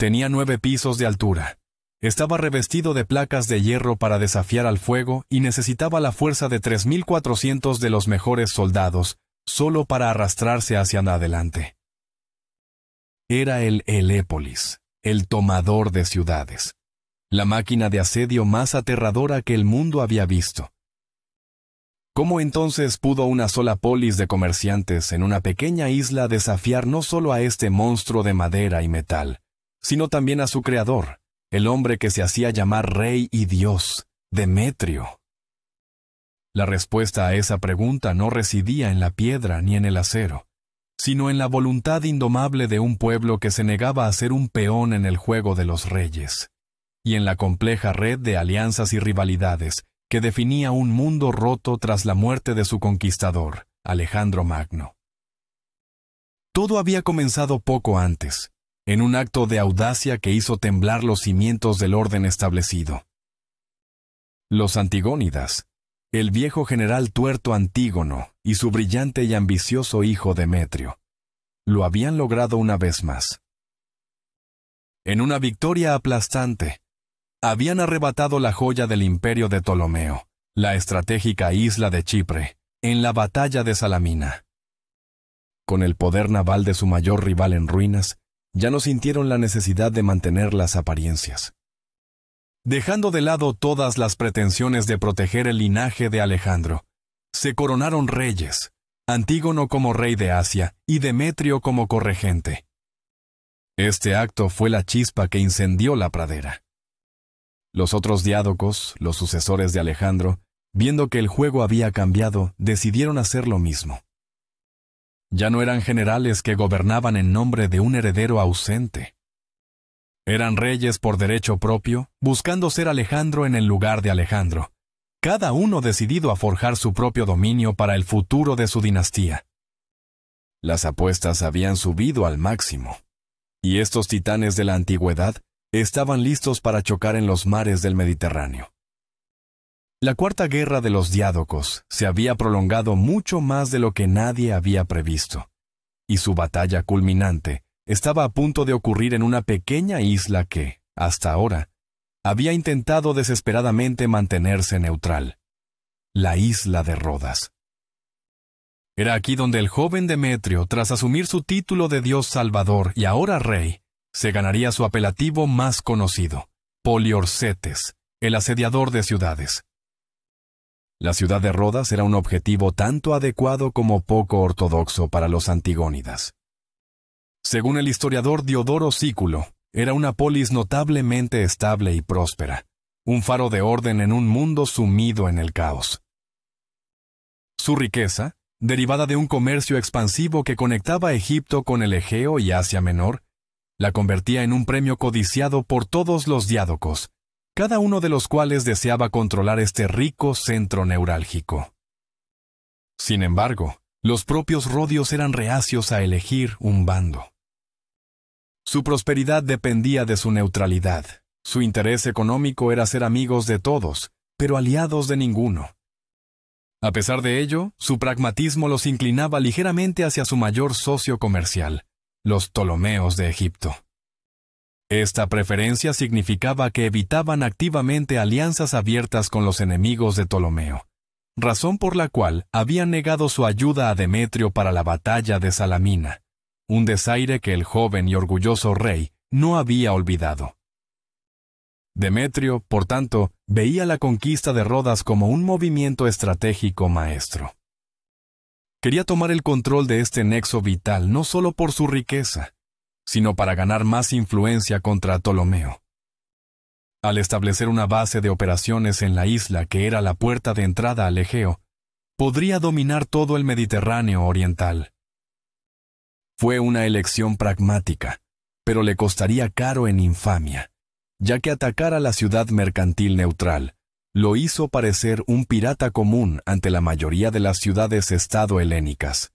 Tenía 9 pisos de altura. Estaba revestido de placas de hierro para desafiar al fuego y necesitaba la fuerza de 3.400 de los mejores soldados, solo para arrastrarse hacia adelante. Era el Helépolis, el tomador de ciudades, la máquina de asedio más aterradora que el mundo había visto. ¿Cómo entonces pudo una sola polis de comerciantes en una pequeña isla desafiar no solo a este monstruo de madera y metal, sino también a su creador, el hombre que se hacía llamar rey y dios, Demetrio? La respuesta a esa pregunta no residía en la piedra ni en el acero, sino en la voluntad indomable de un pueblo que se negaba a ser un peón en el juego de los reyes, y en la compleja red de alianzas y rivalidades que definía un mundo roto tras la muerte de su conquistador, Alejandro Magno. Todo había comenzado poco antes, en un acto de audacia que hizo temblar los cimientos del orden establecido. Los Antigónidas, el viejo general tuerto Antígono y su brillante y ambicioso hijo Demetrio, lo habían logrado una vez más. En una victoria aplastante, habían arrebatado la joya del imperio de Ptolomeo, la estratégica isla de Chipre, en la batalla de Salamina. Con el poder naval de su mayor rival en ruinas, ya no sintieron la necesidad de mantener las apariencias. Dejando de lado todas las pretensiones de proteger el linaje de Alejandro, se coronaron reyes, Antígono como rey de Asia y Demetrio como corregente. Este acto fue la chispa que incendió la pradera. Los otros diádocos, los sucesores de Alejandro, viendo que el juego había cambiado, decidieron hacer lo mismo. Ya no eran generales que gobernaban en nombre de un heredero ausente. Eran reyes por derecho propio, buscando ser Alejandro en el lugar de Alejandro, cada uno decidido a forjar su propio dominio para el futuro de su dinastía. Las apuestas habían subido al máximo, y estos titanes de la antigüedad estaban listos para chocar en los mares del Mediterráneo. La cuarta guerra de los diádocos se había prolongado mucho más de lo que nadie había previsto, y su batalla culminante estaba a punto de ocurrir en una pequeña isla que, hasta ahora, había intentado desesperadamente mantenerse neutral: la isla de Rodas. Era aquí donde el joven Demetrio, tras asumir su título de dios salvador y ahora rey, se ganaría su apelativo más conocido: Poliorcetes, el asediador de ciudades. La ciudad de Rodas era un objetivo tanto adecuado como poco ortodoxo para los antigónidas. Según el historiador Diodoro Sículo, era una polis notablemente estable y próspera, un faro de orden en un mundo sumido en el caos. Su riqueza, derivada de un comercio expansivo que conectaba Egipto con el Egeo y Asia Menor, la convertía en un premio codiciado por todos los diádocos, cada uno de los cuales deseaba controlar este rico centro neurálgico. Sin embargo, los propios rodios eran reacios a elegir un bando. Su prosperidad dependía de su neutralidad. Su interés económico era ser amigos de todos, pero aliados de ninguno. A pesar de ello, su pragmatismo los inclinaba ligeramente hacia su mayor socio comercial, los Ptolomeos de Egipto. Esta preferencia significaba que evitaban activamente alianzas abiertas con los enemigos de Ptolomeo, razón por la cual habían negado su ayuda a Demetrio para la batalla de Salamina, un desaire que el joven y orgulloso rey no había olvidado. Demetrio, por tanto, veía la conquista de Rodas como un movimiento estratégico maestro. Quería tomar el control de este nexo vital no solo por su riqueza, sino para ganar más influencia contra Ptolomeo. Al establecer una base de operaciones en la isla que era la puerta de entrada al Egeo, podría dominar todo el Mediterráneo oriental. Fue una elección pragmática, pero le costaría caro en infamia, ya que atacar a la ciudad mercantil neutral lo hizo parecer un pirata común ante la mayoría de las ciudades-estado helénicas,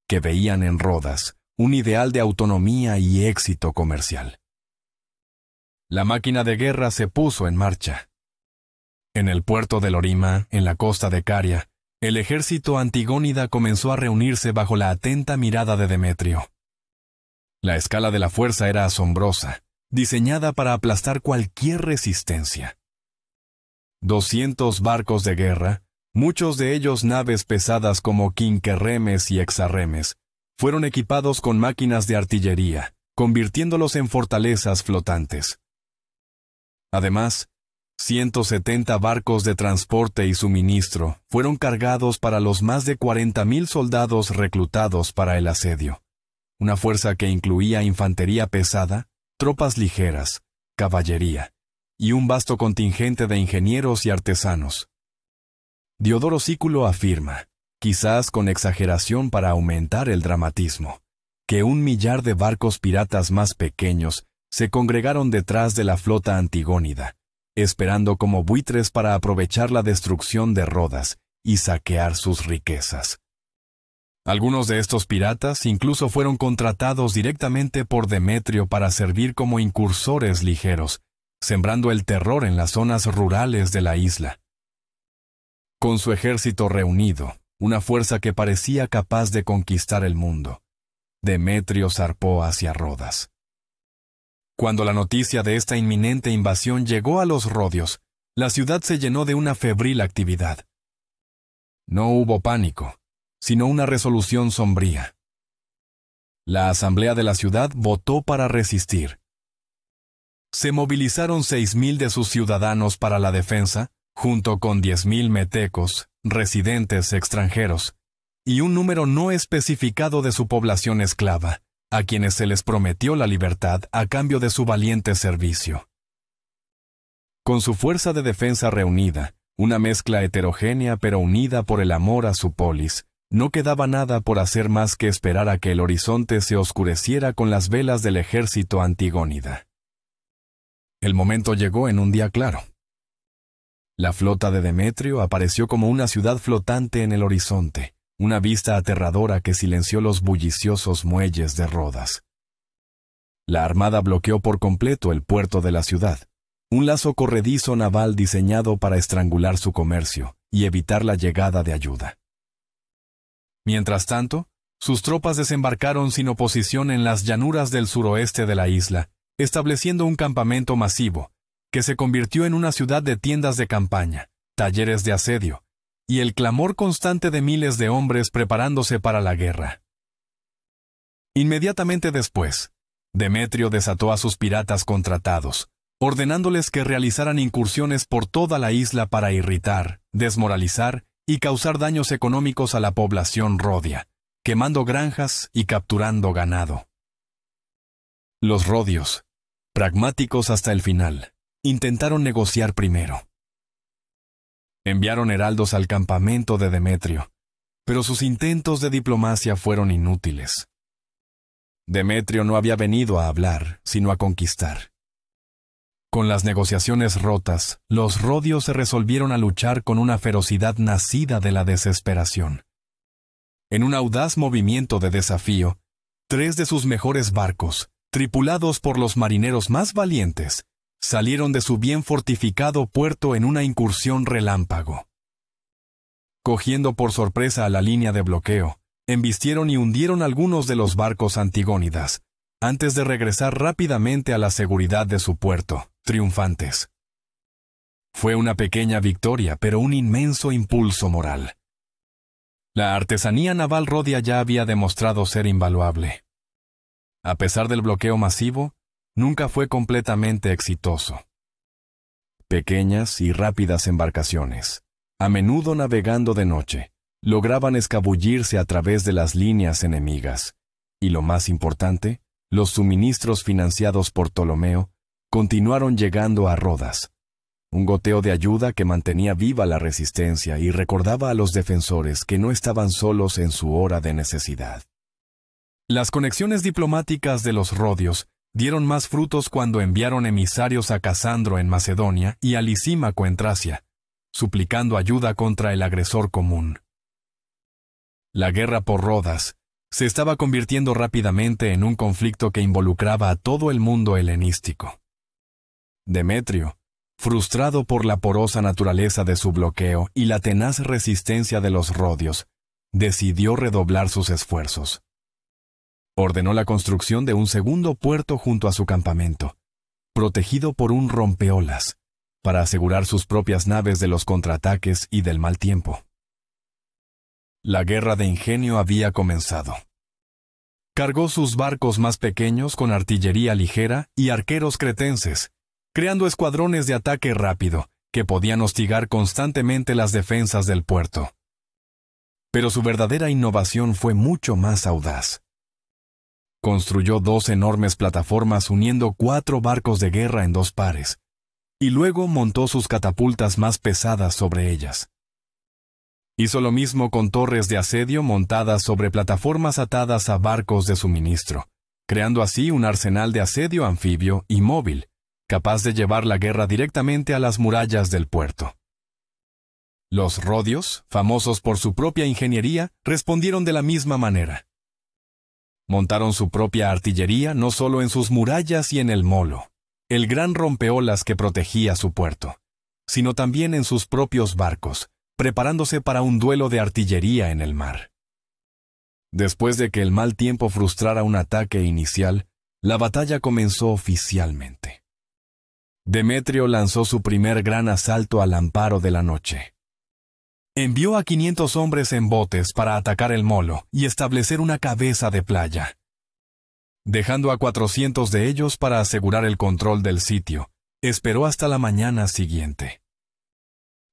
que veían en Rodas un ideal de autonomía y éxito comercial. La máquina de guerra se puso en marcha. En el puerto de Lorima, en la costa de Caria, el ejército antigónida comenzó a reunirse bajo la atenta mirada de Demetrio. La escala de la fuerza era asombrosa, diseñada para aplastar cualquier resistencia. 200 barcos de guerra, muchos de ellos naves pesadas como quinquerremes y hexarremes, fueron equipados con máquinas de artillería, convirtiéndolos en fortalezas flotantes. Además, 170 barcos de transporte y suministro fueron cargados para los más de 40,000 soldados reclutados para el asedio, una fuerza que incluía infantería pesada, tropas ligeras, caballería, y un vasto contingente de ingenieros y artesanos. Diodoro Sículo afirma, quizás con exageración para aumentar el dramatismo, que 1 millar de barcos piratas más pequeños se congregaron detrás de la flota antigónida, esperando como buitres para aprovechar la destrucción de Rodas y saquear sus riquezas. Algunos de estos piratas incluso fueron contratados directamente por Demetrio para servir como incursores ligeros, sembrando el terror en las zonas rurales de la isla. Con su ejército reunido, una fuerza que parecía capaz de conquistar el mundo, Demetrio zarpó hacia Rodas. Cuando la noticia de esta inminente invasión llegó a los rodios, la ciudad se llenó de una febril actividad. No hubo pánico, sino una resolución sombría. La asamblea de la ciudad votó para resistir. Se movilizaron 6,000 de sus ciudadanos para la defensa, junto con 10,000 metecos, residentes extranjeros, y un número no especificado de su población esclava, a quienes se les prometió la libertad a cambio de su valiente servicio. Con su fuerza de defensa reunida, una mezcla heterogénea pero unida por el amor a su polis, no quedaba nada por hacer más que esperar a que el horizonte se oscureciera con las velas del ejército antigónida. El momento llegó en un día claro. La flota de Demetrio apareció como una ciudad flotante en el horizonte, una vista aterradora que silenció los bulliciosos muelles de Rodas. La armada bloqueó por completo el puerto de la ciudad, un lazo corredizo naval diseñado para estrangular su comercio y evitar la llegada de ayuda. Mientras tanto, sus tropas desembarcaron sin oposición en las llanuras del suroeste de la isla, estableciendo un campamento masivo, que se convirtió en una ciudad de tiendas de campaña, talleres de asedio, y el clamor constante de miles de hombres preparándose para la guerra. Inmediatamente después, Demetrio desató a sus piratas contratados, ordenándoles que realizaran incursiones por toda la isla para irritar, desmoralizar y causar daños económicos a la población rodia, quemando granjas y capturando ganado. Los rodios, pragmáticos hasta el final, intentaron negociar primero. Enviaron heraldos al campamento de Demetrio, pero sus intentos de diplomacia fueron inútiles. Demetrio no había venido a hablar, sino a conquistar. Con las negociaciones rotas, los rodios se resolvieron a luchar con una ferocidad nacida de la desesperación. En un audaz movimiento de desafío, 3 de sus mejores barcos, tripulados por los marineros más valientes, salieron de su bien fortificado puerto en una incursión relámpago. Cogiendo por sorpresa a la línea de bloqueo, embistieron y hundieron algunos de los barcos antigónidas, antes de regresar rápidamente a la seguridad de su puerto, triunfantes. Fue una pequeña victoria, pero un inmenso impulso moral. La artesanía naval rodia ya había demostrado ser invaluable. A pesar del bloqueo masivo, nunca fue completamente exitoso. Pequeñas y rápidas embarcaciones, a menudo navegando de noche, lograban escabullirse a través de las líneas enemigas, y lo más importante, los suministros financiados por Ptolomeo continuaron llegando a Rodas, un goteo de ayuda que mantenía viva la resistencia y recordaba a los defensores que no estaban solos en su hora de necesidad. Las conexiones diplomáticas de los rodios dieron más frutos cuando enviaron emisarios a Casandro en Macedonia y a Lisímaco en Tracia, suplicando ayuda contra el agresor común. La guerra por Rodas se estaba convirtiendo rápidamente en un conflicto que involucraba a todo el mundo helenístico. Demetrio, frustrado por la porosa naturaleza de su bloqueo y la tenaz resistencia de los rodios, decidió redoblar sus esfuerzos. Ordenó la construcción de un segundo puerto junto a su campamento, protegido por un rompeolas, para asegurar sus propias naves de los contraataques y del mal tiempo. La guerra de ingenio había comenzado. Cargó sus barcos más pequeños con artillería ligera y arqueros cretenses, creando escuadrones de ataque rápido que podían hostigar constantemente las defensas del puerto. Pero su verdadera innovación fue mucho más audaz. Construyó 2 enormes plataformas uniendo 4 barcos de guerra en 2 pares, y luego montó sus catapultas más pesadas sobre ellas. Hizo lo mismo con torres de asedio montadas sobre plataformas atadas a barcos de suministro, creando así un arsenal de asedio anfibio y móvil, capaz de llevar la guerra directamente a las murallas del puerto. Los rodios, famosos por su propia ingeniería, respondieron de la misma manera. Montaron su propia artillería no solo en sus murallas y en el molo, el gran rompeolas que protegía su puerto, sino también en sus propios barcos, preparándose para un duelo de artillería en el mar. Después de que el mal tiempo frustrara un ataque inicial, la batalla comenzó oficialmente. Demetrio lanzó su primer gran asalto al amparo de la noche. Envió a 500 hombres en botes para atacar el molo y establecer una cabeza de playa, dejando a 400 de ellos para asegurar el control del sitio. Esperó hasta la mañana siguiente.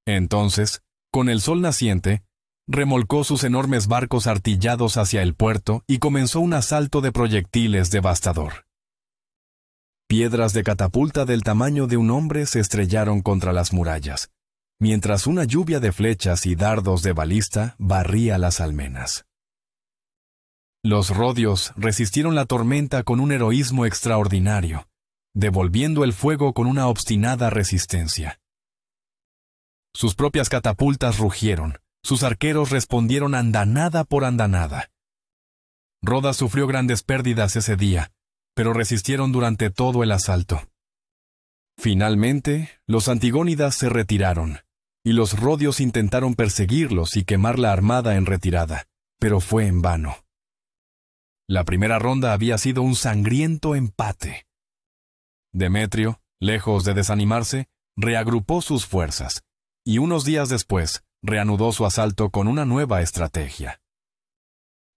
Entonces, con el sol naciente, remolcó sus enormes barcos artillados hacia el puerto y comenzó un asalto de proyectiles devastador. Piedras de catapulta del tamaño de un hombre se estrellaron contra las murallas, mientras una lluvia de flechas y dardos de balista barría las almenas. Los rodios resistieron la tormenta con un heroísmo extraordinario, devolviendo el fuego con una obstinada resistencia. Sus propias catapultas rugieron, sus arqueros respondieron andanada por andanada. Rodas sufrió grandes pérdidas ese día, pero resistieron durante todo el asalto. Finalmente, los antigónidas se retiraron, y los rodios intentaron perseguirlos y quemar la armada en retirada, pero fue en vano. La primera ronda había sido un sangriento empate. Demetrio, lejos de desanimarse, reagrupó sus fuerzas, y unos días después reanudó su asalto con una nueva estrategia.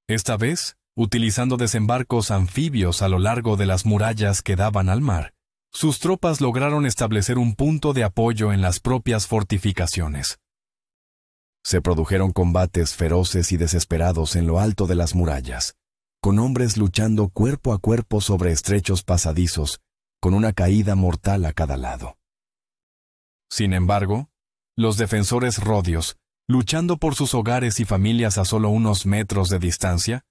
Esta vez, utilizando desembarcos anfibios a lo largo de las murallas que daban al mar, sus tropas lograron establecer un punto de apoyo en las propias fortificaciones. Se produjeron combates feroces y desesperados en lo alto de las murallas, con hombres luchando cuerpo a cuerpo sobre estrechos pasadizos, con una caída mortal a cada lado. Sin embargo, los defensores rodios, luchando por sus hogares y familias a solo unos metros de distancia,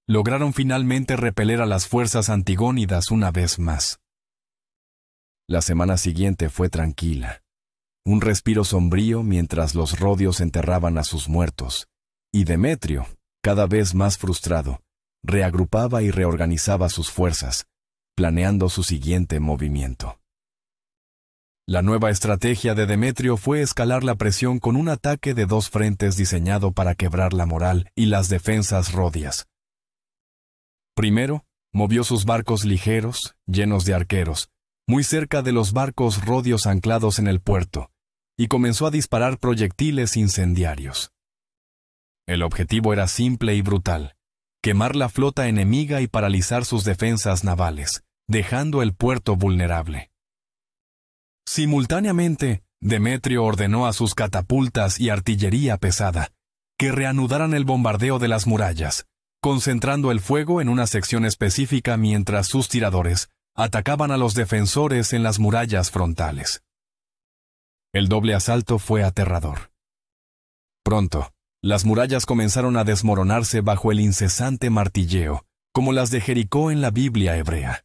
lograron finalmente repeler a las fuerzas antigónidas una vez más. La semana siguiente fue tranquila, un respiro sombrío mientras los rodios enterraban a sus muertos, y Demetrio, cada vez más frustrado, reagrupaba y reorganizaba sus fuerzas, planeando su siguiente movimiento. La nueva estrategia de Demetrio fue escalar la presión con un ataque de 2 frentes diseñado para quebrar la moral y las defensas rodias. Primero, movió sus barcos ligeros, llenos de arqueros, muy cerca de los barcos rodios anclados en el puerto, y comenzó a disparar proyectiles incendiarios. El objetivo era simple y brutal: quemar la flota enemiga y paralizar sus defensas navales, dejando el puerto vulnerable. Simultáneamente, Demetrio ordenó a sus catapultas y artillería pesada que reanudaran el bombardeo de las murallas, concentrando el fuego en una sección específica mientras sus tiradores atacaban a los defensores en las murallas frontales. El doble asalto fue aterrador. Pronto, las murallas comenzaron a desmoronarse bajo el incesante martilleo, como las de Jericó en la Biblia hebrea.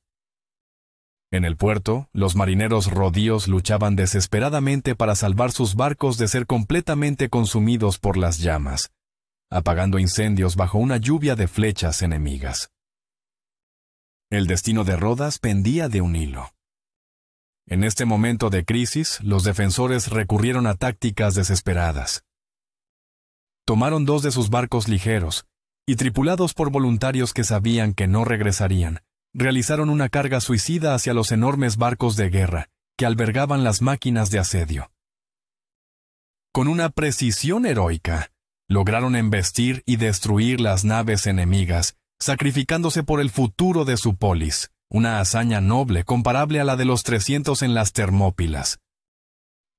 En el puerto, los marineros rodíos luchaban desesperadamente para salvar sus barcos de ser completamente consumidos por las llamas, apagando incendios bajo una lluvia de flechas enemigas. El destino de Rodas pendía de un hilo. En este momento de crisis, los defensores recurrieron a tácticas desesperadas. Tomaron 2 de sus barcos ligeros, y tripulados por voluntarios que sabían que no regresarían, realizaron una carga suicida hacia los enormes barcos de guerra que albergaban las máquinas de asedio. Con una precisión heroica, lograron embestir y destruir las naves enemigas, sacrificándose por el futuro de su polis, una hazaña noble comparable a la de los 300 en las Termópilas.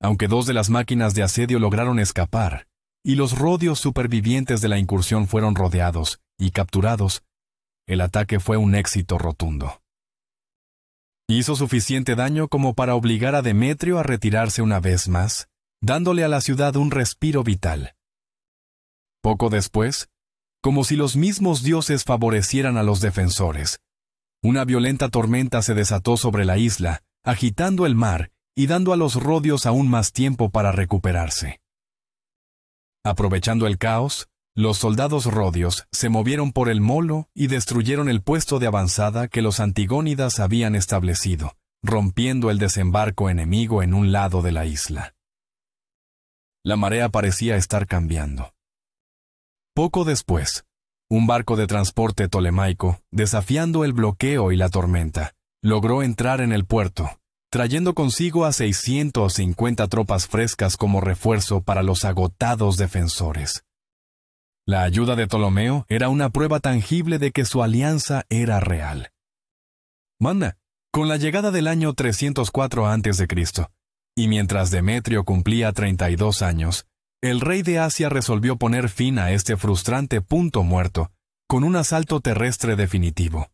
Aunque 2 de las máquinas de asedio lograron escapar, y los rodios supervivientes de la incursión fueron rodeados y capturados, el ataque fue un éxito rotundo. Hizo suficiente daño como para obligar a Demetrio a retirarse una vez más, dándole a la ciudad un respiro vital. Poco después, como si los mismos dioses favorecieran a los defensores, una violenta tormenta se desató sobre la isla, agitando el mar y dando a los rodios aún más tiempo para recuperarse. Aprovechando el caos, los soldados rodios se movieron por el molo y destruyeron el puesto de avanzada que los antigónidas habían establecido, rompiendo el desembarco enemigo en un lado de la isla. La marea parecía estar cambiando. Poco después, un barco de transporte tolemaico, desafiando el bloqueo y la tormenta, logró entrar en el puerto, trayendo consigo a 650 tropas frescas como refuerzo para los agotados defensores. La ayuda de Ptolomeo era una prueba tangible de que su alianza era real. Manda, con la llegada del año 304 a.C., y mientras Demetrio cumplía 32 años, el rey de Asia resolvió poner fin a este frustrante punto muerto con un asalto terrestre definitivo.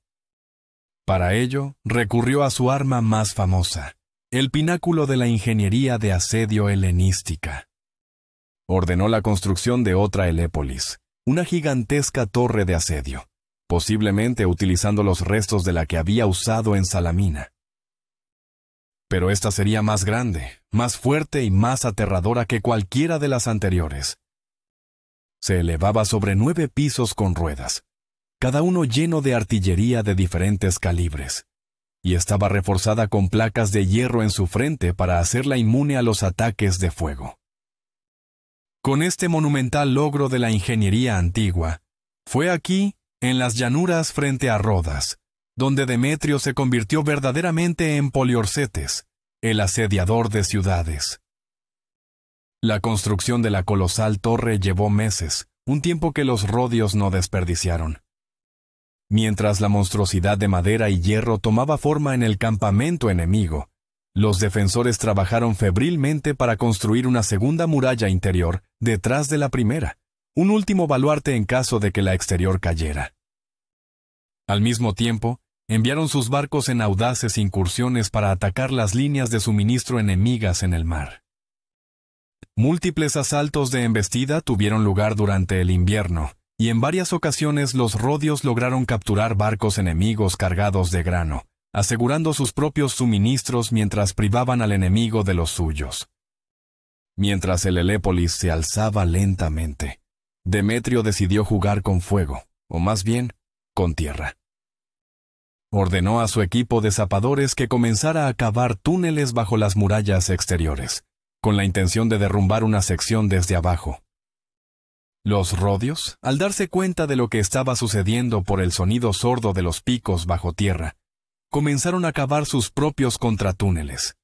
Para ello, recurrió a su arma más famosa, el pináculo de la ingeniería de asedio helenística. Ordenó la construcción de otra Helépolis, una gigantesca torre de asedio, posiblemente utilizando los restos de la que había usado en Salamina. Pero esta sería más grande, más fuerte y más aterradora que cualquiera de las anteriores. Se elevaba sobre 9 pisos con ruedas, cada uno lleno de artillería de diferentes calibres, y estaba reforzada con placas de hierro en su frente para hacerla inmune a los ataques de fuego. Con este monumental logro de la ingeniería antigua, fue aquí, en las llanuras frente a Rodas, donde Demetrio se convirtió verdaderamente en Poliorcetes, el asediador de ciudades. La construcción de la colosal torre llevó meses, un tiempo que los rodios no desperdiciaron. Mientras la monstruosidad de madera y hierro tomaba forma en el campamento enemigo, los defensores trabajaron febrilmente para construir una segunda muralla interior detrás de la primera, un último baluarte en caso de que la exterior cayera. Al mismo tiempo, enviaron sus barcos en audaces incursiones para atacar las líneas de suministro enemigas en el mar. Múltiples asaltos de embestida tuvieron lugar durante el invierno, y en varias ocasiones los rodios lograron capturar barcos enemigos cargados de grano, asegurando sus propios suministros mientras privaban al enemigo de los suyos. Mientras el Helépolis se alzaba lentamente, Demetrio decidió jugar con fuego, o más bien, con tierra. Ordenó a su equipo de zapadores que comenzara a cavar túneles bajo las murallas exteriores, con la intención de derrumbar una sección desde abajo. Los rodios, al darse cuenta de lo que estaba sucediendo por el sonido sordo de los picos bajo tierra, comenzaron a cavar sus propios contratúneles.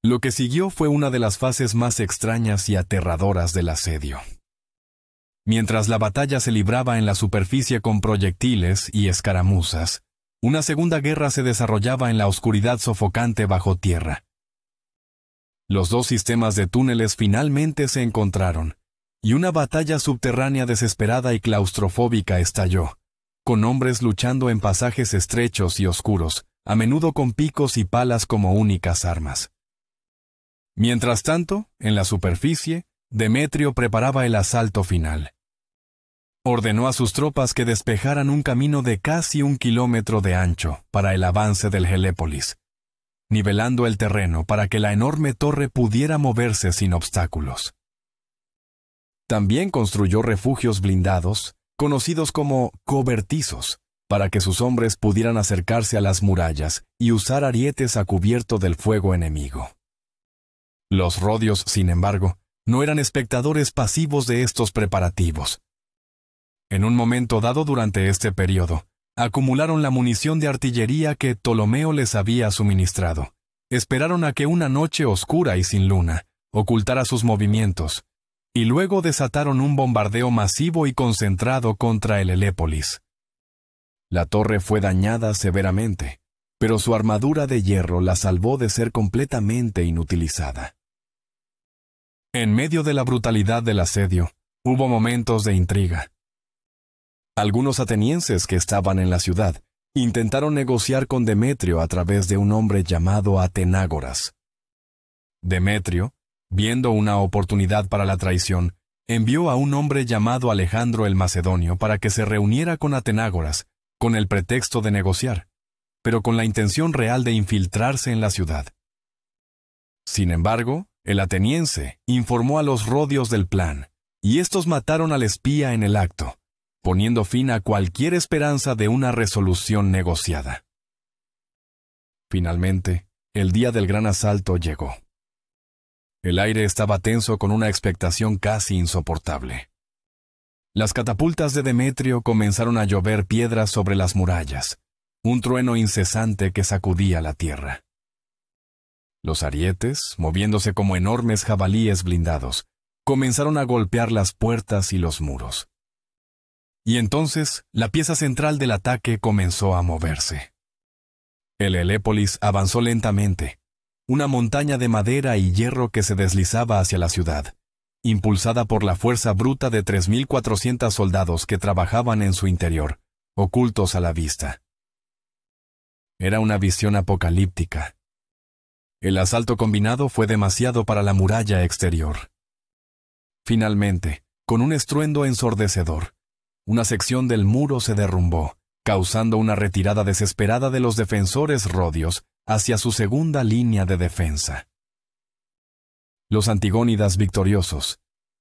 Lo que siguió fue una de las fases más extrañas y aterradoras del asedio. Mientras la batalla se libraba en la superficie con proyectiles y escaramuzas, una segunda guerra se desarrollaba en la oscuridad sofocante bajo tierra. Los 2 sistemas de túneles finalmente se encontraron, y una batalla subterránea desesperada y claustrofóbica estalló, con hombres luchando en pasajes estrechos y oscuros, a menudo con picos y palas como únicas armas. Mientras tanto, en la superficie, Demetrio preparaba el asalto final. Ordenó a sus tropas que despejaran un camino de casi 1 kilómetro de ancho para el avance del Helépolis, nivelando el terreno para que la enorme torre pudiera moverse sin obstáculos. También construyó refugios blindados, conocidos como cobertizos, para que sus hombres pudieran acercarse a las murallas y usar arietes a cubierto del fuego enemigo. Los rodios, sin embargo, no eran espectadores pasivos de estos preparativos. En un momento dado durante este periodo, acumularon la munición de artillería que Ptolomeo les había suministrado. Esperaron a que una noche oscura y sin luna ocultara sus movimientos, y luego desataron un bombardeo masivo y concentrado contra el Helépolis. La torre fue dañada severamente, pero su armadura de hierro la salvó de ser completamente inutilizada. En medio de la brutalidad del asedio, hubo momentos de intriga. Algunos atenienses que estaban en la ciudad intentaron negociar con Demetrio a través de un hombre llamado Atenágoras. Demetrio, viendo una oportunidad para la traición, envió a un hombre llamado Alejandro el Macedonio para que se reuniera con Atenágoras, con el pretexto de negociar, pero con la intención real de infiltrarse en la ciudad. Sin embargo, el ateniense informó a los rodios del plan, y estos mataron al espía en el acto, poniendo fin a cualquier esperanza de una resolución negociada. Finalmente, el día del gran asalto llegó. El aire estaba tenso con una expectación casi insoportable. Las catapultas de Demetrio comenzaron a llover piedras sobre las murallas, un trueno incesante que sacudía la tierra. Los arietes, moviéndose como enormes jabalíes blindados, comenzaron a golpear las puertas y los muros. Y entonces, la pieza central del ataque comenzó a moverse. El Helépolis avanzó lentamente, una montaña de madera y hierro que se deslizaba hacia la ciudad, impulsada por la fuerza bruta de 3.400 soldados que trabajaban en su interior, ocultos a la vista. Era una visión apocalíptica. El asalto combinado fue demasiado para la muralla exterior. Finalmente, con un estruendo ensordecedor, una sección del muro se derrumbó, causando una retirada desesperada de los defensores rodios hacia su segunda línea de defensa. Los antigónidas victoriosos,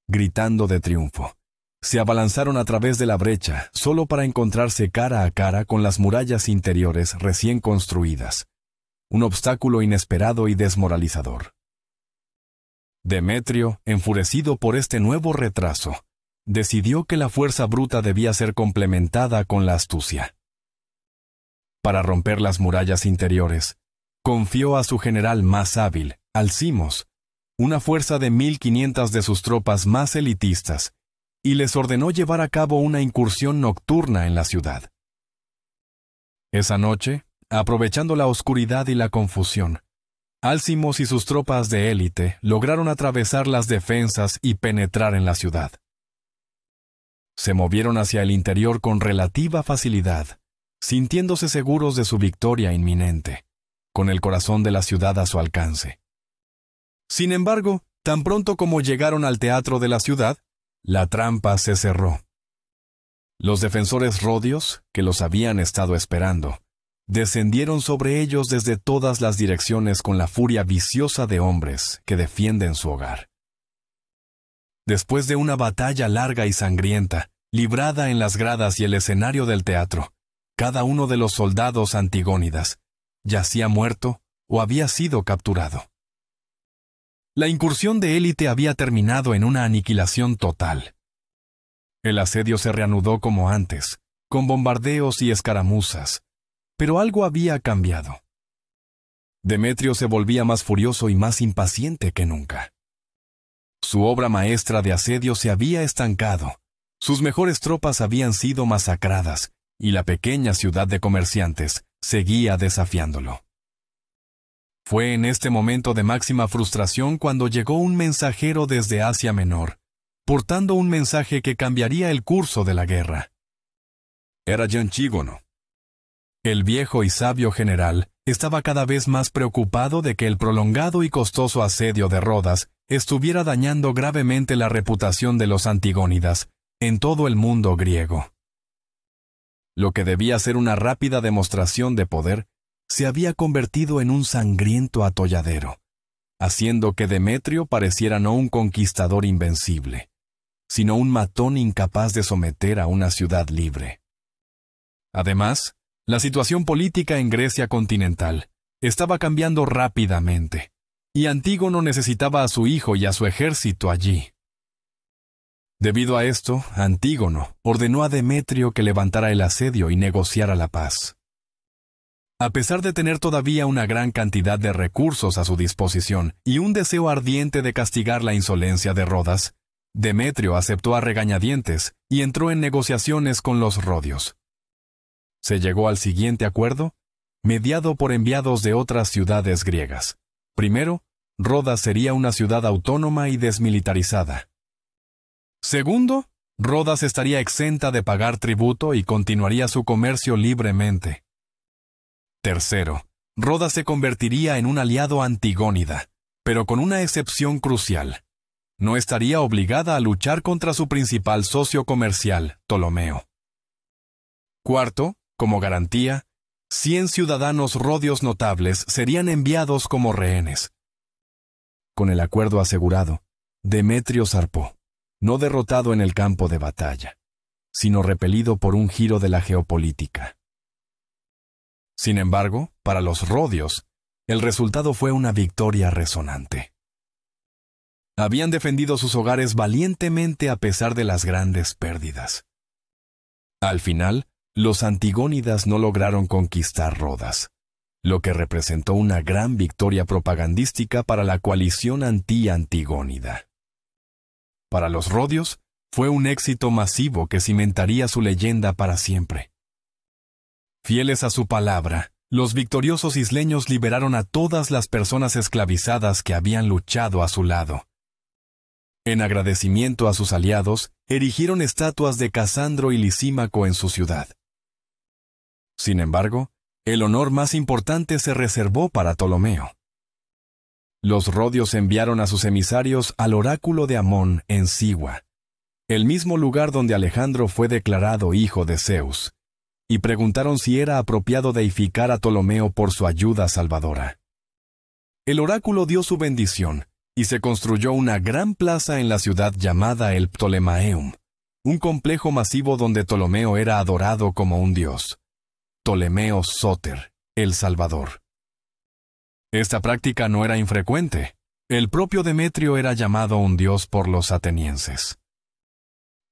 gritando de triunfo, se abalanzaron a través de la brecha solo para encontrarse cara a cara con las murallas interiores recién construidas, un obstáculo inesperado y desmoralizador. Demetrio, enfurecido por este nuevo retraso, decidió que la fuerza bruta debía ser complementada con la astucia. Para romper las murallas interiores, confió a su general más hábil, Alcimos, una fuerza de 1.500 de sus tropas más elitistas, y les ordenó llevar a cabo una incursión nocturna en la ciudad. Esa noche, aprovechando la oscuridad y la confusión, Alcimos y sus tropas de élite lograron atravesar las defensas y penetrar en la ciudad. Se movieron hacia el interior con relativa facilidad, sintiéndose seguros de su victoria inminente, con el corazón de la ciudad a su alcance. Sin embargo, tan pronto como llegaron al teatro de la ciudad, la trampa se cerró. Los defensores rodios, que los habían estado esperando, descendieron sobre ellos desde todas las direcciones con la furia viciosa de hombres que defienden su hogar. Después de una batalla larga y sangrienta, librada en las gradas y el escenario del teatro, cada uno de los soldados antigónidas yacía muerto o había sido capturado. La incursión de élite había terminado en una aniquilación total. El asedio se reanudó como antes, con bombardeos y escaramuzas, pero algo había cambiado. Demetrio se volvía más furioso y más impaciente que nunca. Su obra maestra de asedio se había estancado, sus mejores tropas habían sido masacradas, y la pequeña ciudad de comerciantes seguía desafiándolo. Fue en este momento de máxima frustración cuando llegó un mensajero desde Asia Menor, portando un mensaje que cambiaría el curso de la guerra. Era Antígono. El viejo y sabio general estaba cada vez más preocupado de que el prolongado y costoso asedio de Rodas estuviera dañando gravemente la reputación de los antigónidas en todo el mundo griego. Lo que debía ser una rápida demostración de poder se había convertido en un sangriento atolladero, haciendo que Demetrio pareciera no un conquistador invencible, sino un matón incapaz de someter a una ciudad libre. Además, la situación política en Grecia continental estaba cambiando rápidamente, y Antígono necesitaba a su hijo y a su ejército allí. Debido a esto, Antígono ordenó a Demetrio que levantara el asedio y negociara la paz. A pesar de tener todavía una gran cantidad de recursos a su disposición y un deseo ardiente de castigar la insolencia de Rodas, Demetrio aceptó a regañadientes y entró en negociaciones con los rodios. Se llegó al siguiente acuerdo, mediado por enviados de otras ciudades griegas. Primero, Rodas sería una ciudad autónoma y desmilitarizada. Segundo, Rodas estaría exenta de pagar tributo y continuaría su comercio libremente. Tercero, Rodas se convertiría en un aliado antigónida, pero con una excepción crucial. No estaría obligada a luchar contra su principal socio comercial, Ptolomeo. Cuarto, como garantía, 100 ciudadanos rodios notables serían enviados como rehenes. Con el acuerdo asegurado, Demetrio zarpó, no derrotado en el campo de batalla, sino repelido por un giro de la geopolítica. Sin embargo, para los rodios, el resultado fue una victoria resonante. Habían defendido sus hogares valientemente a pesar de las grandes pérdidas. Al final, los antigónidas no lograron conquistar Rodas, lo que representó una gran victoria propagandística para la coalición anti-antigónida. Para los rodios, fue un éxito masivo que cimentaría su leyenda para siempre. Fieles a su palabra, los victoriosos isleños liberaron a todas las personas esclavizadas que habían luchado a su lado. En agradecimiento a sus aliados, erigieron estatuas de Casandro y Lisímaco en su ciudad. Sin embargo, el honor más importante se reservó para Ptolomeo. Los rodios enviaron a sus emisarios al oráculo de Amón en Sigua, el mismo lugar donde Alejandro fue declarado hijo de Zeus, y preguntaron si era apropiado deificar a Ptolomeo por su ayuda salvadora. El oráculo dio su bendición, y se construyó una gran plaza en la ciudad llamada el Ptolemaeum, un complejo masivo donde Ptolomeo era adorado como un dios. Ptolomeo Sóter, el Salvador. Esta práctica no era infrecuente. El propio Demetrio era llamado un dios por los atenienses.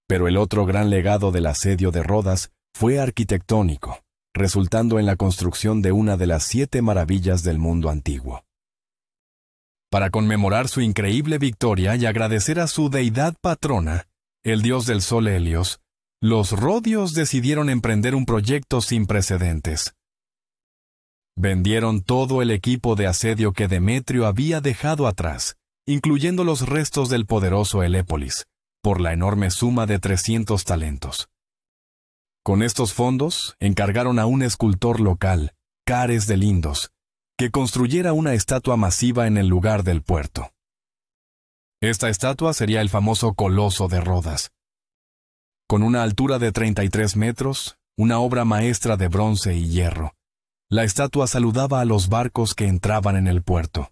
Pero el otro gran legado del asedio de Rodas fue arquitectónico, resultando en la construcción de una de las 7 maravillas del mundo antiguo. Para conmemorar su increíble victoria y agradecer a su deidad patrona, el dios del sol Helios, los rodios decidieron emprender un proyecto sin precedentes. Vendieron todo el equipo de asedio que Demetrio había dejado atrás, incluyendo los restos del poderoso Helépolis, por la enorme suma de 300 talentos. Con estos fondos, encargaron a un escultor local, Cares de Lindos, que construyera una estatua masiva en el lugar del puerto. Esta estatua sería el famoso Coloso de Rodas. Con una altura de 33 metros, una obra maestra de bronce y hierro, la estatua saludaba a los barcos que entraban en el puerto.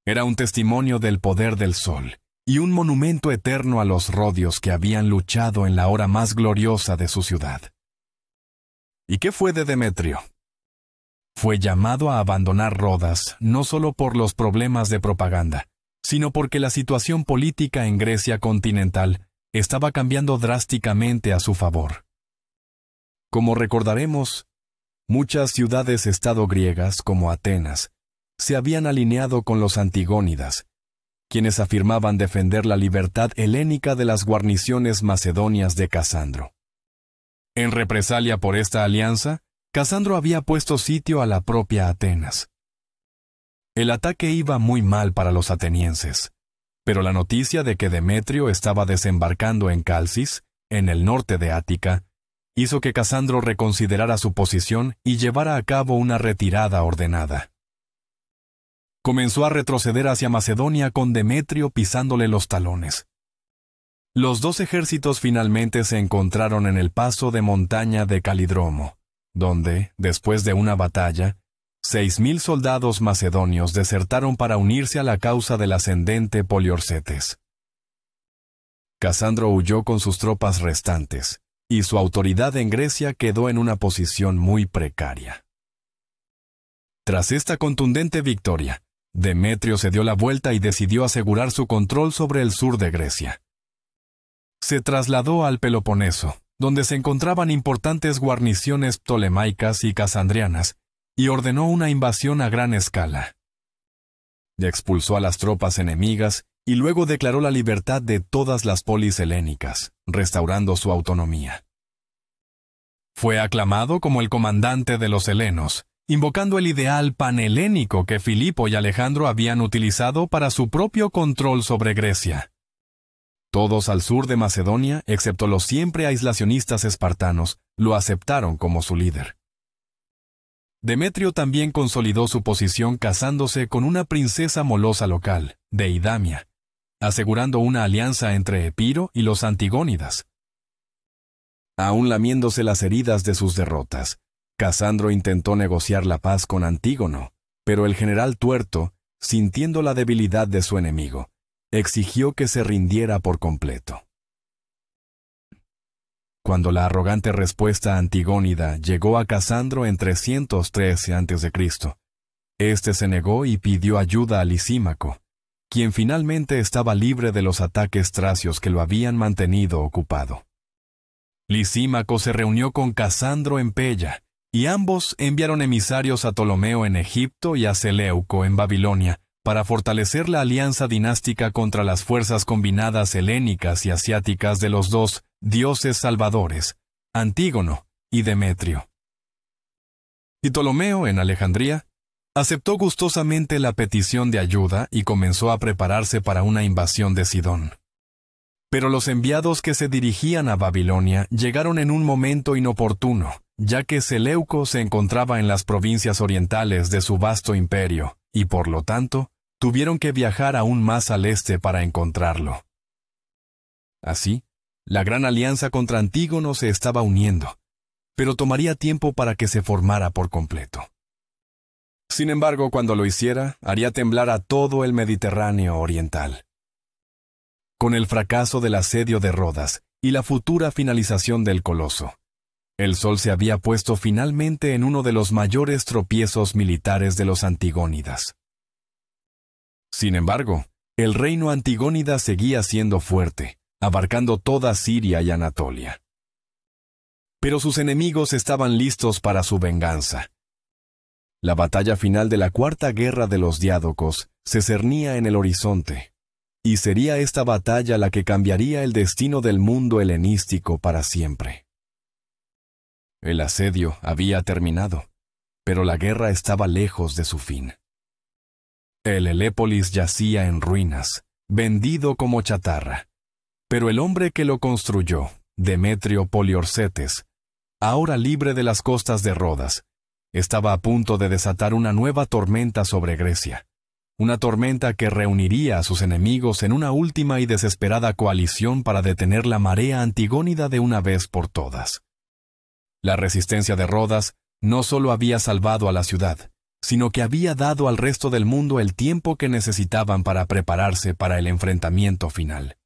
Era un testimonio del poder del sol y un monumento eterno a los rodios que habían luchado en la hora más gloriosa de su ciudad. ¿Y qué fue de Demetrio? Fue llamado a abandonar Rodas no solo por los problemas de propaganda, sino porque la situación política en Grecia continental estaba cambiando drásticamente a su favor. Como recordaremos, muchas ciudades-estado griegas, como Atenas, se habían alineado con los antigónidas, quienes afirmaban defender la libertad helénica de las guarniciones macedonias de Casandro. En represalia por esta alianza, Casandro había puesto sitio a la propia Atenas. El ataque iba muy mal para los atenienses, pero la noticia de que Demetrio estaba desembarcando en Calcis, en el norte de Ática, hizo que Casandro reconsiderara su posición y llevara a cabo una retirada ordenada. Comenzó a retroceder hacia Macedonia con Demetrio pisándole los talones. Los 2 ejércitos finalmente se encontraron en el paso de montaña de Calidromo, donde, después de una batalla, 6.000 soldados macedonios desertaron para unirse a la causa del ascendente Poliorcetes. Casandro huyó con sus tropas restantes, y su autoridad en Grecia quedó en una posición muy precaria. Tras esta contundente victoria, Demetrio se dio la vuelta y decidió asegurar su control sobre el sur de Grecia. se trasladó al Peloponeso, donde se encontraban importantes guarniciones ptolemaicas y casandrianas, y ordenó una invasión a gran escala. Expulsó a las tropas enemigas y luego declaró la libertad de todas las polis helénicas, restaurando su autonomía. Fue aclamado como el comandante de los helenos, invocando el ideal panhelénico que Filipo y Alejandro habían utilizado para su propio control sobre Grecia. Todos al sur de Macedonia, excepto los siempre aislacionistas espartanos, lo aceptaron como su líder. Demetrio también consolidó su posición casándose con una princesa molosa local, de Idamia, asegurando una alianza entre Epiro y los Antigónidas. Aún lamiéndose las heridas de sus derrotas, Casandro intentó negociar la paz con Antígono, pero el general tuerto, sintiendo la debilidad de su enemigo, exigió que se rindiera por completo. Cuando la arrogante respuesta antigónida llegó a Casandro en 313 a.C., éste se negó y pidió ayuda a Lisímaco, quien finalmente estaba libre de los ataques tracios que lo habían mantenido ocupado. Lisímaco se reunió con Casandro en Pella, y ambos enviaron emisarios a Ptolomeo en Egipto y a Seleuco en Babilonia, para fortalecer la alianza dinástica contra las fuerzas combinadas helénicas y asiáticas de los dos dioses salvadores, Antígono y Demetrio. Y Ptolomeo, en Alejandría, aceptó gustosamente la petición de ayuda y comenzó a prepararse para una invasión de Sidón. Pero los enviados que se dirigían a Babilonia llegaron en un momento inoportuno, ya que Seleuco se encontraba en las provincias orientales de su vasto imperio, y por lo tanto, tuvieron que viajar aún más al este para encontrarlo. Así, la gran alianza contra Antígono se estaba uniendo, pero tomaría tiempo para que se formara por completo. Sin embargo, cuando lo hiciera, haría temblar a todo el Mediterráneo oriental. Con el fracaso del asedio de Rodas y la futura finalización del Coloso, el sol se había puesto finalmente en uno de los mayores tropiezos militares de los Antigónidas. Sin embargo, el reino Antigónida seguía siendo fuerte, abarcando toda Siria y Anatolia. Pero sus enemigos estaban listos para su venganza. La batalla final de la Cuarta Guerra de los Diádocos se cernía en el horizonte, y sería esta batalla la que cambiaría el destino del mundo helenístico para siempre. El asedio había terminado, pero la guerra estaba lejos de su fin. El Helépolis yacía en ruinas, vendido como chatarra, pero el hombre que lo construyó, Demetrio Poliorcetes, ahora libre de las costas de Rodas, estaba a punto de desatar una nueva tormenta sobre Grecia, una tormenta que reuniría a sus enemigos en una última y desesperada coalición para detener la marea antigónida de una vez por todas. La resistencia de Rodas no solo había salvado a la ciudad, sino que había dado al resto del mundo el tiempo que necesitaban para prepararse para el enfrentamiento final.